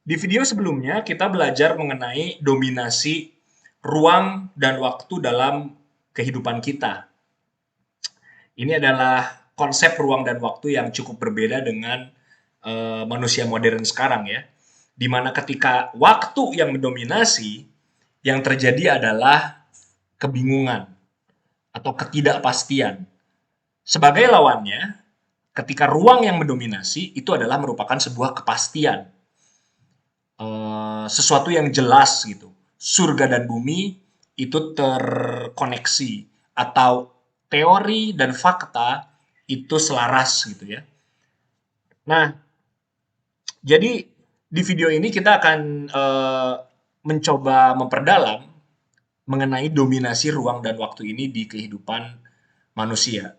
Di video sebelumnya, kita belajar mengenai dominasi ruang dan waktu dalam kehidupan kita. Ini adalah konsep ruang dan waktu yang cukup berbeda dengan manusia modern sekarang ya. Di mana ketika waktu yang mendominasi, yang terjadi adalah kebingungan atau ketidakpastian. Sebagai lawannya, ketika ruang yang mendominasi itu adalah merupakan sebuah kepastian, sesuatu yang jelas gitu. Surga dan bumi itu terkoneksi atau teori dan fakta itu selaras gitu ya. Nah, jadi di video ini kita akan mencoba memperdalam mengenai dominasi ruang dan waktu ini di kehidupan manusia.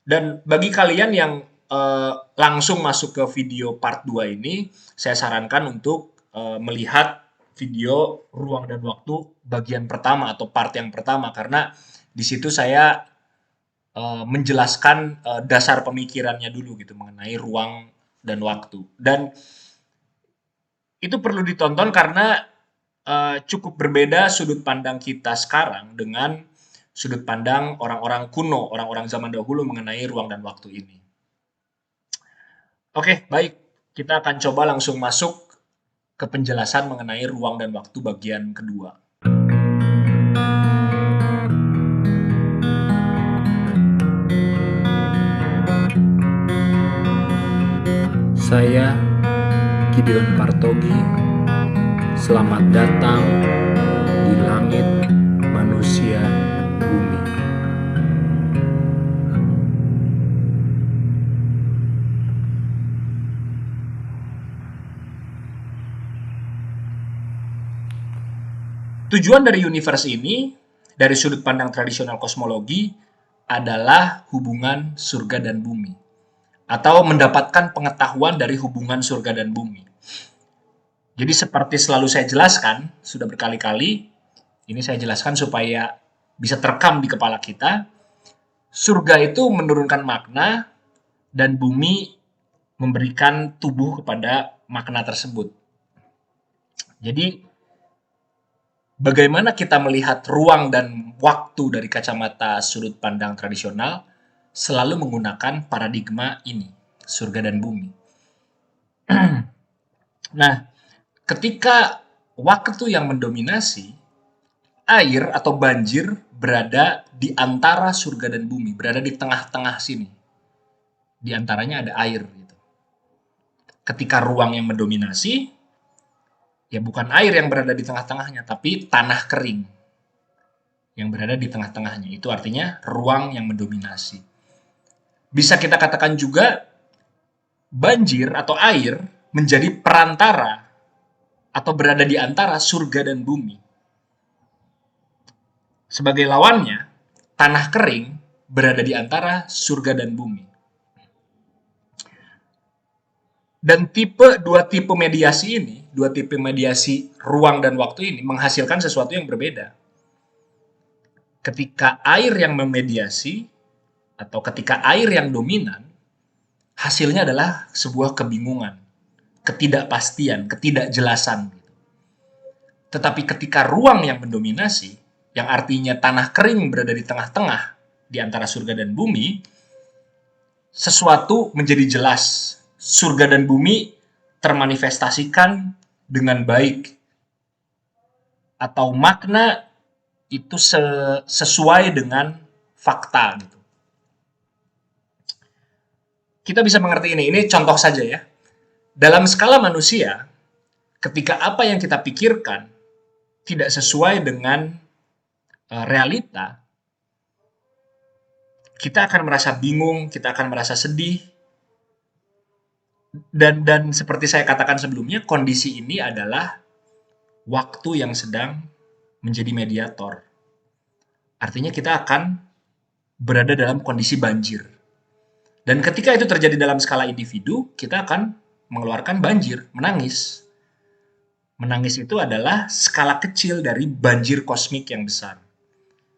Dan bagi kalian yang langsung masuk ke video part 2 ini, saya sarankan untuk melihat video ruang dan waktu bagian pertama atau part yang pertama karena di situ saya menjelaskan dasar pemikirannya dulu gitu mengenai ruang dan waktu. Dan itu perlu ditonton karena cukup berbeda sudut pandang kita sekarang dengan sudut pandang orang-orang kuno, orang-orang zaman dahulu mengenai ruang dan waktu ini. Oke, baik. Kita akan coba langsung masuk ke penjelasan mengenai ruang dan waktu bagian kedua. Saya Gideon Partogi. Selamat datang di langit manusia bumi. Tujuan dari universe ini, dari sudut pandang tradisional kosmologi, adalah hubungan surga dan bumi. Atau mendapatkan pengetahuan dari hubungan surga dan bumi. Jadi seperti selalu saya jelaskan, sudah berkali-kali, ini saya jelaskan supaya bisa terekam di kepala kita, surga itu menurunkan makna dan bumi memberikan tubuh kepada makna tersebut. Jadi bagaimana kita melihat ruang dan waktu dari kacamata sudut pandang tradisional selalu menggunakan paradigma ini, surga dan bumi. Nah, ketika waktu yang mendominasi, air atau banjir berada di antara surga dan bumi, berada di tengah-tengah sini. Di antaranya ada air gitu. Ketika ruang yang mendominasi, ya bukan air yang berada di tengah-tengahnya, tapi tanah kering yang berada di tengah-tengahnya. Itu artinya ruang yang mendominasi. Bisa kita katakan juga banjir atau air menjadi perantara atau berada di antara surga dan bumi. Sebagai lawannya, tanah kering berada di antara surga dan bumi. Dan dua tipe mediasi ini, dua tipe mediasi ruang dan waktu ini menghasilkan sesuatu yang berbeda. Ketika air yang memediasi atau ketika air yang dominan, hasilnya adalah sebuah kebingungan, ketidakpastian, ketidakjelasan. Tetapi ketika ruang yang mendominasi, yang artinya tanah kering berada di tengah-tengah di antara surga dan bumi, sesuatu menjadi jelas. Surga dan bumi termanifestasikan dengan baik. Atau makna itu sesuai dengan fakta gitu. Kita bisa mengerti ini contoh saja ya. Dalam skala manusia, ketika apa yang kita pikirkan tidak sesuai dengan realita, kita akan merasa bingung, kita akan merasa sedih, dan seperti saya katakan sebelumnya, kondisi ini adalah waktu yang sedang menjadi mediator. Artinya kita akan berada dalam kondisi banjir. Dan ketika itu terjadi dalam skala individu, kita akan mengeluarkan banjir, menangis. Menangis itu adalah skala kecil dari banjir kosmik yang besar.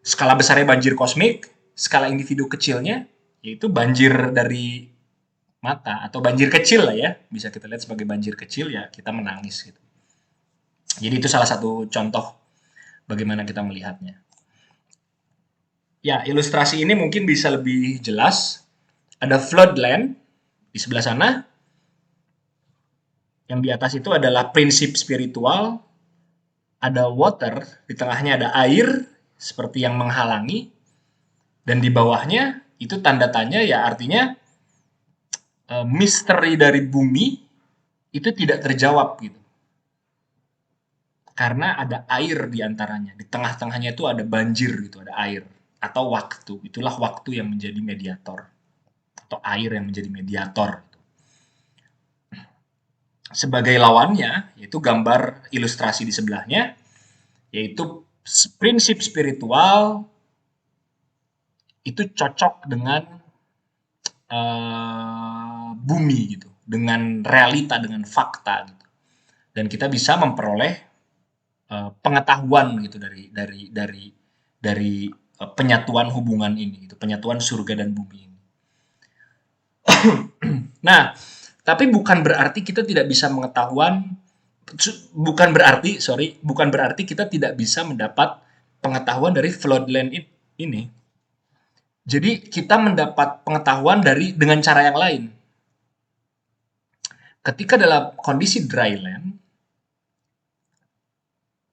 Skala besarnya banjir kosmik, skala individu kecilnya yaitu banjir dari mata atau banjir kecil lah ya, bisa kita lihat sebagai banjir kecil ya kita menangis gitu. Jadi itu salah satu contoh bagaimana kita melihatnya. Ya, ilustrasi ini mungkin bisa lebih jelas. Ada floodland di sebelah sana. Yang di atas itu adalah prinsip spiritual. Ada water, di tengahnya ada air seperti yang menghalangi. Dan di bawahnya itu tanda tanya ya artinya misteri dari bumi itu tidak terjawab gitu. Karena ada air di antaranya. Di tengah-tengahnya itu ada banjir gitu, ada air atau waktu. Itulah waktu yang menjadi mediator atau air yang menjadi mediator. Sebagai lawannya, yaitu gambar ilustrasi di sebelahnya, yaitu prinsip spiritual itu cocok dengan bumi gitu, dengan realita, dengan fakta gitu. Dan kita bisa memperoleh pengetahuan gitu dari penyatuan hubungan ini, gitu, penyatuan surga dan bumi ini. Nah, tapi bukan berarti kita tidak bisa mengetahuan, bukan berarti kita tidak bisa mendapat pengetahuan dari floodland ini. Jadi kita mendapat pengetahuan dengan cara yang lain. Ketika dalam kondisi dryland,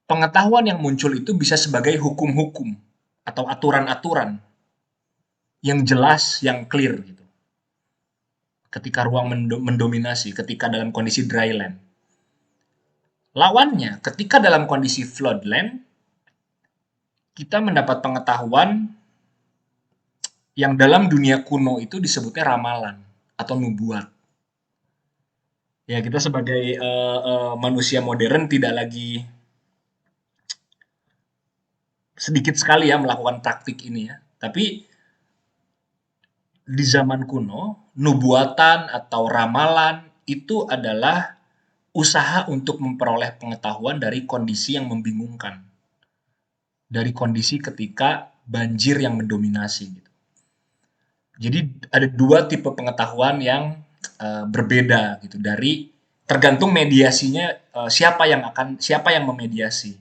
pengetahuan yang muncul itu bisa sebagai hukum-hukum atau aturan-aturan yang jelas, yang clear gitu. Ketika ruang mendominasi, ketika dalam kondisi dryland. Lawannya, ketika dalam kondisi floodland, kita mendapat pengetahuan yang dalam dunia kuno itu disebutnya ramalan atau nubuat. Ya, kita sebagai manusia modern tidak lagi sedikit sekali ya melakukan praktik ini ya. Tapi di zaman kuno, nubuatan atau ramalan itu adalah usaha untuk memperoleh pengetahuan dari kondisi yang membingungkan. Dari kondisi ketika banjir yang mendominasi gitu. Jadi ada dua tipe pengetahuan yang berbeda gitu dari tergantung mediasinya siapa yang memediasi.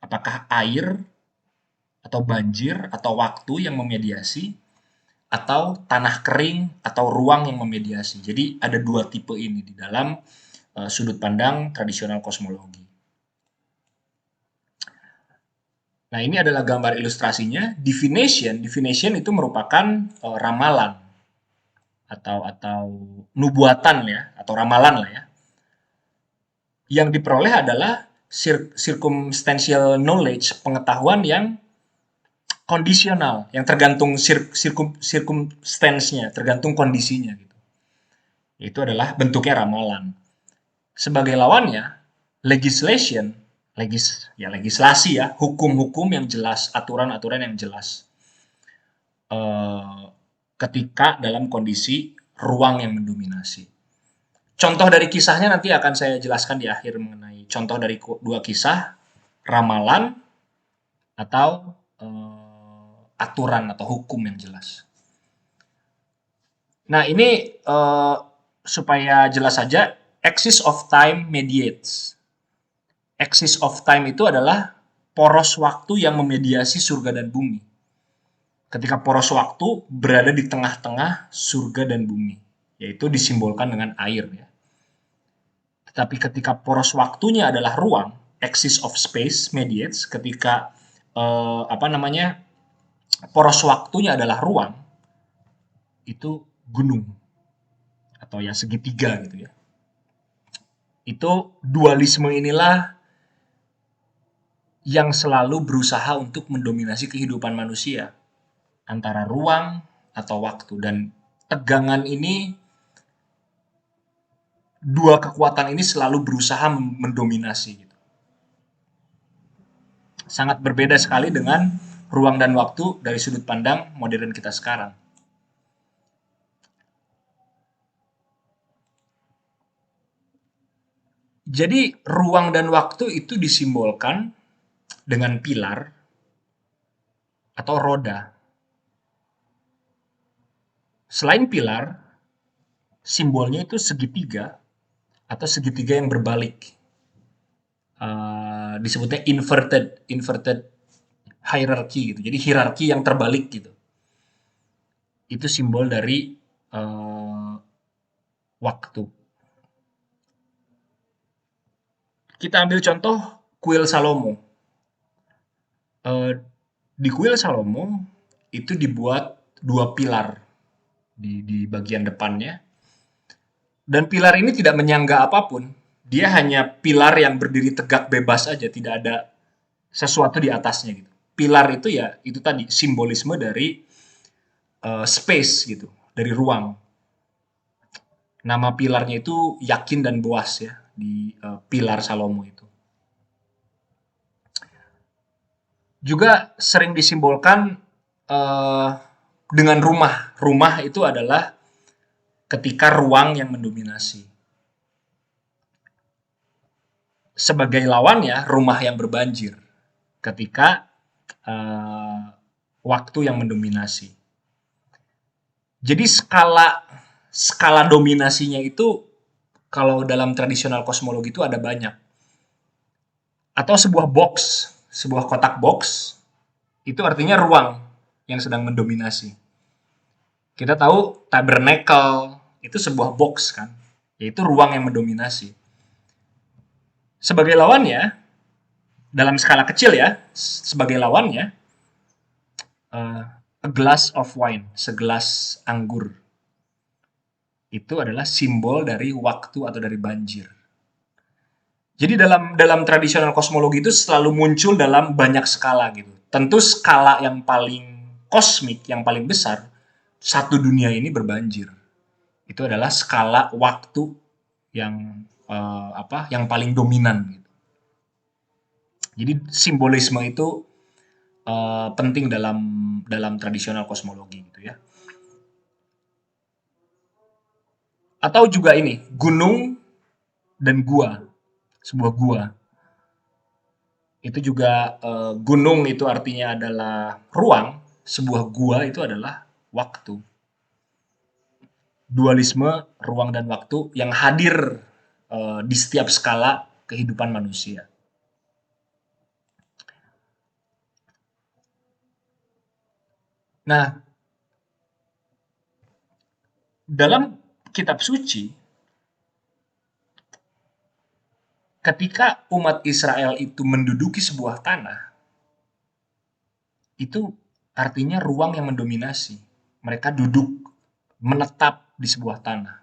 Apakah air atau banjir atau waktu yang memediasi atau tanah kering atau ruang yang memediasi. Jadi ada dua tipe ini di dalam sudut pandang tradisional kosmologi. Nah, ini adalah gambar ilustrasinya. Divination itu merupakan ramalan atau nubuatan ya, atau ramalan lah ya. Yang diperoleh adalah circumstantial knowledge, pengetahuan yang kondisional, yang tergantung circumstance-nya, tergantung kondisinya gitu. Itu adalah bentuknya ramalan. Sebagai lawannya, legislasi ya, hukum-hukum yang jelas, aturan-aturan yang jelas. Ketika dalam kondisi ruang yang mendominasi. Contoh dari kisahnya nanti akan saya jelaskan di akhir mengenai contoh dari dua kisah, ramalan atau aturan atau hukum yang jelas. Nah, ini supaya jelas saja, axis of time mediates. Axis of time itu adalah poros waktu yang memediasi surga dan bumi. Ketika poros waktu berada di tengah-tengah surga dan bumi, yaitu disimbolkan dengan air ya. Tetapi ketika poros waktunya adalah ruang, axis of space mediates, ketika poros waktunya adalah ruang, itu gunung atau ya segitiga gitu ya. Itu dualisme inilah yang selalu berusaha untuk mendominasi kehidupan manusia antara ruang atau waktu, dan tegangan ini, dua kekuatan ini selalu berusaha mendominasi gitu. Sangat berbeda sekali dengan ruang dan waktu dari sudut pandang modern kita sekarang. Jadi ruang dan waktu itu disimbolkan dengan pilar atau roda. Selain pilar, simbolnya itu segitiga atau segitiga yang berbalik. Disebutnya inverted hierarchy gitu. Jadi hierarki yang terbalik gitu. Itu simbol dari waktu. Kita ambil contoh kuil Salomo. Di kuil Salomo itu dibuat 2 pilar di bagian depannya. Dan pilar ini tidak menyangga apapun. Dia hanya pilar yang berdiri tegak bebas aja, tidak ada sesuatu di atasnya gitu. Pilar itu ya itu tadi simbolisme dari space gitu, dari ruang. Nama pilarnya itu Yakin dan Boas ya di pilar Salomo itu. Juga sering disimbolkan dengan rumah. Rumah itu adalah ketika ruang yang mendominasi. Sebagai lawannya, rumah yang berbanjir. Ketika waktu yang mendominasi. Jadi skala dominasinya itu kalau dalam tradisional kosmologi itu ada banyak. Atau sebuah kotak box itu artinya ruang yang sedang mendominasi. Kita tahu tabernacle itu sebuah box kan, yaitu ruang yang mendominasi. Sebagai lawannya, dalam skala kecil ya, sebagai lawannya, a glass of wine, segelas anggur. Itu adalah simbol dari waktu atau dari banjir. Jadi dalam tradisional kosmologi itu selalu muncul dalam banyak skala gitu. Tentu skala yang paling kosmik, yang paling besar, satu dunia ini berbanjir. Itu adalah skala waktu yang yang paling dominan gitu. Jadi simbolisme itu penting dalam tradisional kosmologi gitu ya. Atau juga ini, gunung dan gua, sebuah gua. Itu juga gunung itu artinya adalah ruang, sebuah gua itu adalah waktu. Dualisme ruang dan waktu yang hadir di setiap skala kehidupan manusia. Nah, dalam kitab suci, ketika umat Israel itu menduduki sebuah tanah, itu artinya ruang yang mendominasi. Mereka duduk, menetap di sebuah tanah.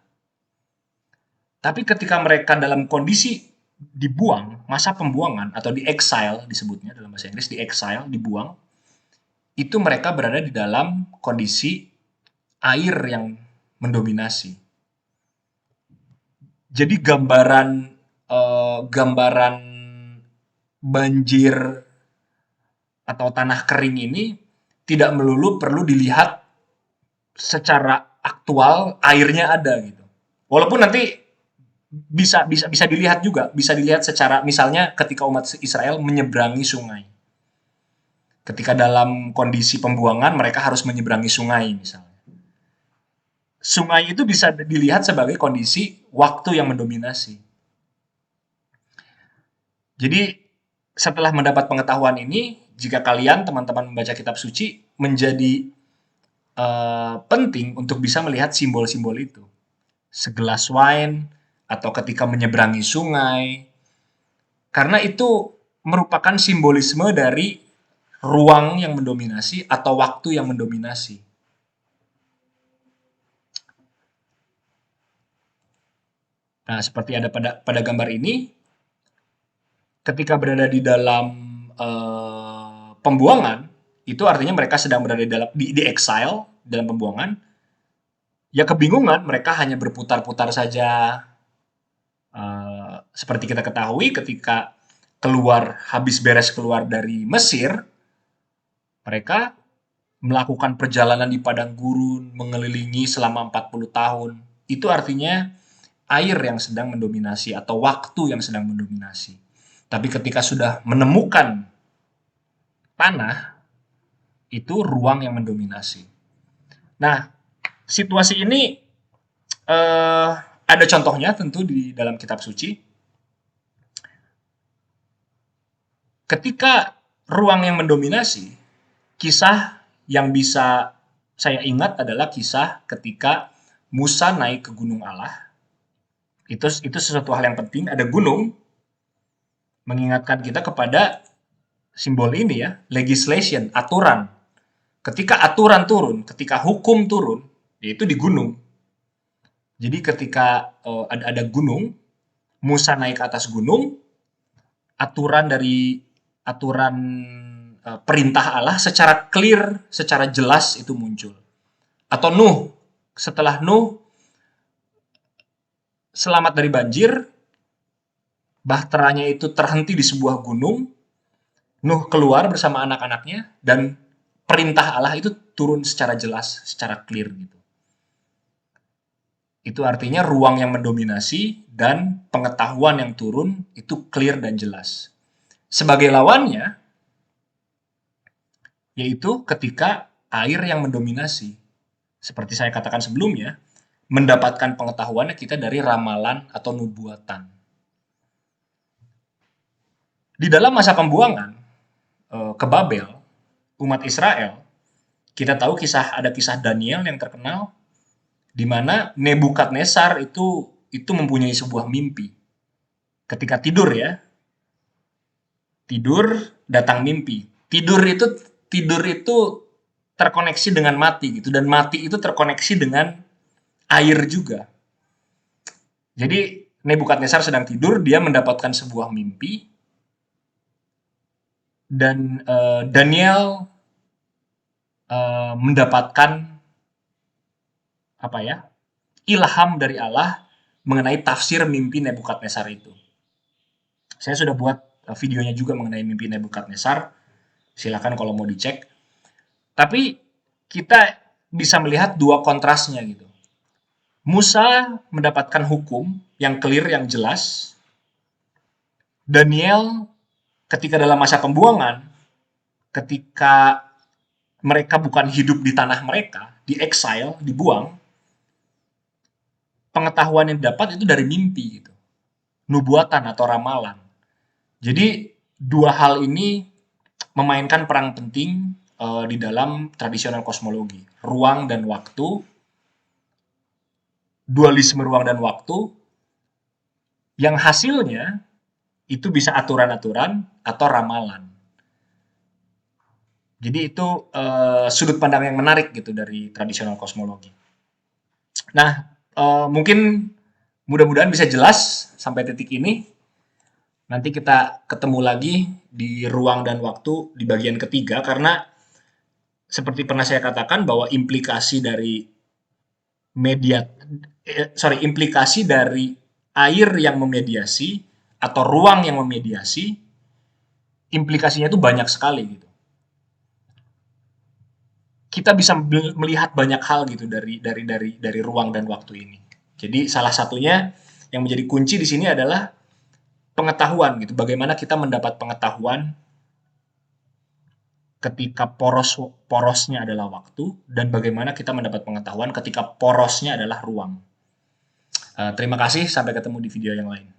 Tapi ketika mereka dalam kondisi dibuang, masa pembuangan atau di exile disebutnya dalam bahasa Inggris, di exile, dibuang, itu mereka berada di dalam kondisi air yang mendominasi. Jadi gambaran banjir atau tanah kering ini tidak melulu perlu dilihat secara aktual airnya ada gitu. Walaupun nanti bisa dilihat juga, bisa dilihat secara misalnya ketika umat Israel menyeberangi sungai. Ketika dalam kondisi pembuangan mereka harus menyeberangi sungai misalnya. Sungai itu bisa dilihat sebagai kondisi waktu yang mendominasi. Jadi setelah mendapat pengetahuan ini, jika kalian teman-teman membaca kitab suci menjadi penting untuk bisa melihat simbol-simbol itu. Segelas wine atau ketika menyeberangi sungai. Karena itu merupakan simbolisme dari ruang yang mendominasi atau waktu yang mendominasi. Nah, seperti ada pada gambar ini, ketika berada di dalam pembuangan, itu artinya mereka sedang berada di exile, dalam pembuangan. Ya kebingungan, mereka hanya berputar-putar saja. Seperti kita ketahui, ketika habis beres keluar dari Mesir, mereka melakukan perjalanan di padang gurun, mengelilingi selama 40 tahun. Itu artinya air yang sedang mendominasi atau waktu yang sedang mendominasi. Tapi ketika sudah menemukan tanah, itu ruang yang mendominasi. Nah, situasi ini Ada contohnya tentu di dalam kitab suci. Ketika ruang yang mendominasi, kisah yang bisa saya ingat adalah kisah ketika Musa naik ke gunung Allah. Itu sesuatu hal yang penting. Ada gunung mengingatkan kita kepada simbol ini ya, legislation, aturan. Ketika aturan turun, ketika hukum turun, yaitu di gunung. Jadi ketika ada gunung, Musa naik ke atas gunung, aturan perintah Allah secara clear, secara jelas itu muncul. Atau Nuh, setelah Nuh selamat dari banjir, bahteranya itu terhenti di sebuah gunung, Nuh keluar bersama anak-anaknya, dan perintah Allah itu turun secara jelas, secara clear gitu. Itu artinya ruang yang mendominasi dan pengetahuan yang turun itu clear dan jelas. Sebagai lawannya, yaitu ketika air yang mendominasi. Seperti saya katakan sebelumnya, mendapatkan pengetahuannya kita dari ramalan atau nubuatan. Di dalam masa pembuangan ke Babel, umat Israel, kita tahu ada kisah Daniel yang terkenal, di mana Nebukadnezar itu mempunyai sebuah mimpi. Ketika tidur ya, tidur datang mimpi. Tidur itu terkoneksi dengan mati gitu, dan mati itu terkoneksi dengan air juga. Jadi Nebukadnezar sedang tidur, dia mendapatkan sebuah mimpi, dan Daniel mendapatkan ilham dari Allah mengenai tafsir mimpi Nebukadnezar itu. Saya sudah buat videonya juga mengenai mimpi Nebukadnezar. Silakan kalau mau dicek. Tapi kita bisa melihat dua kontrasnya gitu. Musa mendapatkan hukum yang clear, yang jelas. Daniel ketika dalam masa pembuangan, ketika mereka bukan hidup di tanah mereka, di exile, dibuang, pengetahuan yang didapat itu dari mimpi gitu. Nubuatan atau ramalan. Jadi dua hal ini memainkan peran penting di dalam tradisional kosmologi. Ruang dan waktu, dualisme ruang dan waktu, yang hasilnya itu bisa aturan-aturan atau ramalan. Jadi itu sudut pandang yang menarik gitu dari tradisional kosmologi. Nah, mungkin mudah-mudahan bisa jelas sampai titik ini. Nanti kita ketemu lagi di ruang dan waktu di bagian ketiga, karena seperti pernah saya katakan bahwa implikasi dari implikasi dari air yang memediasi atau ruang yang memediasi, implikasinya itu banyak sekali gitu. Kita bisa melihat banyak hal gitu dari ruang dan waktu ini. Jadi salah satunya yang menjadi kunci di sini adalah pengetahuan gitu. Bagaimana kita mendapat pengetahuan ketika porosnya adalah waktu, dan bagaimana kita mendapat pengetahuan ketika porosnya adalah ruang. Terima kasih, sampai ketemu di video yang lain.